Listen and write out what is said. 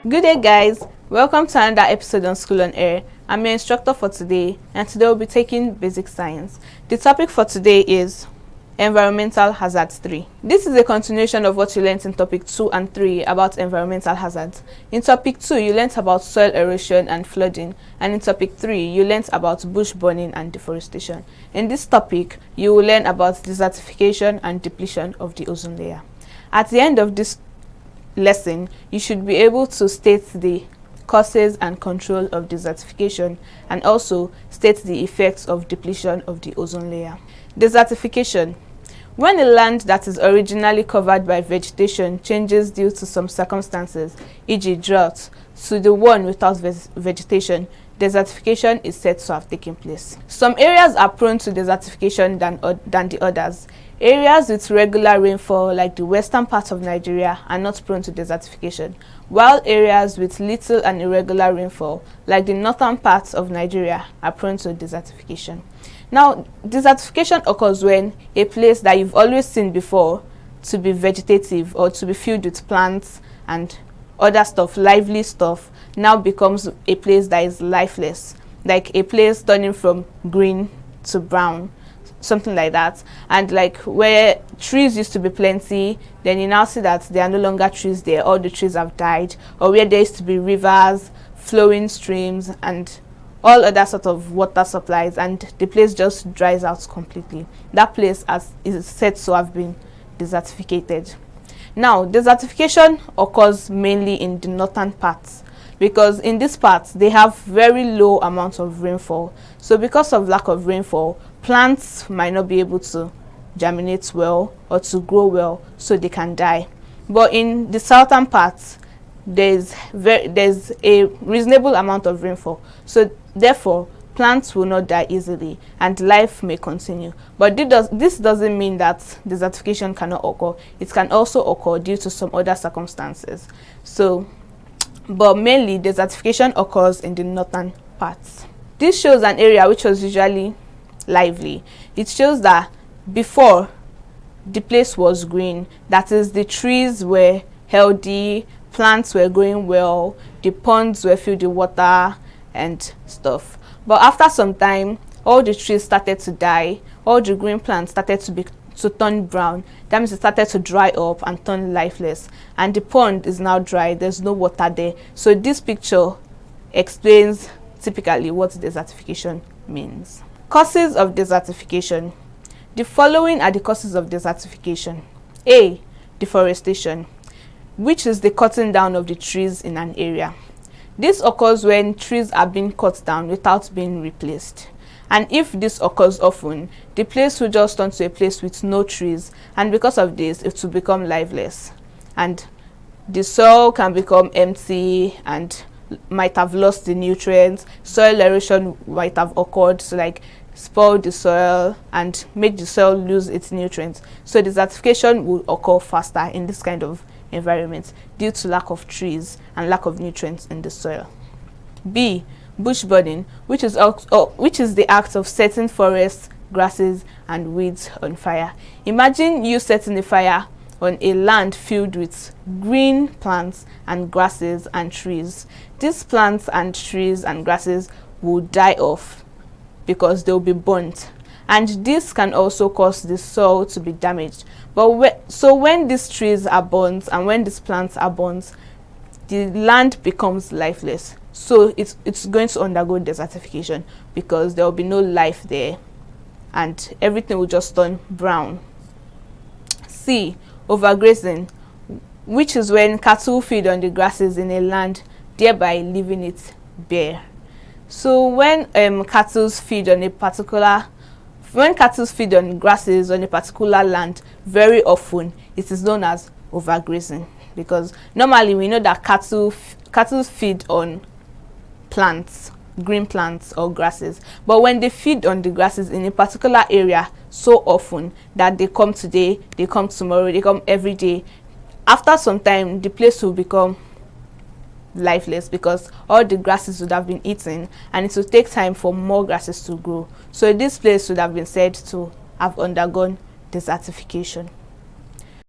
Good day guys, welcome to another episode on Schoolonair. I'm your instructor for today and today we'll be taking basic science. The topic for today is environmental hazards 3. This is a continuation of what you learned in topic 2 and 3 about environmental hazards. In topic 2 you learned about soil erosion and flooding, and in topic 3 you learned about bush burning and deforestation. In this topic you will learn about desertification and depletion of the ozone layer. At the end of this lesson, you should be able to state the causes and control of desertification and also state the effects of depletion of the ozone layer. Desertification. When a land that is originally covered by vegetation changes due to some circumstances, e.g. drought, to the one without vegetation, desertification is said to have taken place. Some areas are prone to desertification than the others. Areas with regular rainfall, like the western part of Nigeria, are not prone to desertification, while areas with little and irregular rainfall, like the northern parts of Nigeria, are prone to desertification. Now, desertification occurs when a place that you've always seen before to be vegetative or to be filled with plants and other stuff, lively stuff, now becomes a place that is lifeless, like a place turning from green to brown, something like that. And like where trees used to be plenty, then you now see that there are no longer trees there, all the trees have died. Or where there used to be rivers, flowing streams and all other sort of water supplies, and the place just dries out completely. That place is said to have been desertificated. Now, desertification occurs mainly in the northern parts, because in these parts they have very low amounts of rainfall. So because of lack of rainfall, plants might not be able to germinate well or to grow well, so they can die. But in the southern parts, there's a reasonable amount of rainfall, so therefore plants will not die easily and life may continue. But this doesn't mean that desertification cannot occur. It can also occur due to some other circumstances. But mainly desertification occurs in the northern parts. This shows an area which was usually lively. It shows that before, the place was green, that is, the trees were healthy, plants were growing well, the ponds were filled with water and stuff. But after some time, all the trees started to die, all the green plants started to turn brown. That means it started to dry up and turn lifeless, and the pond is now dry, there's no water there. So this picture explains typically what desertification means. Causes of desertification. The following are the causes of desertification. A. Deforestation, which is the cutting down of the trees in an area. This occurs when trees are being cut down without being replaced. And if this occurs often, the place will just turn to a place with no trees, and because of this it will become lifeless, and the soil can become empty and might have lost the nutrients. Soil erosion might have occurred to like spoil the soil and make the soil lose its nutrients. So desertification will occur faster in this kind of environment due to lack of trees and lack of nutrients in the soil. B. Bush burning, which is the act of setting forests, grasses and weeds on fire. Imagine you setting a fire on a land filled with green plants and grasses and trees. These plants and trees and grasses will die off because they'll be burnt, and this can also cause the soil to be damaged. But so when these trees are burnt and when these plants are burnt, the land becomes lifeless. So it's going to undergo desertification because there will be no life there and everything will just turn brown. C. Overgrazing, which is when cattle feed on the grasses in a land, thereby leaving it bare. So when cattle feed on grasses on a particular land, very often it is known as overgrazing, because normally we know that cattle feed on plants, green plants or grasses, but when they feed on the grasses in a particular area so often that they come today, they come tomorrow, they come every day, after some time the place will become lifeless because all the grasses would have been eaten and it will take time for more grasses to grow. So this place would have been said to have undergone desertification.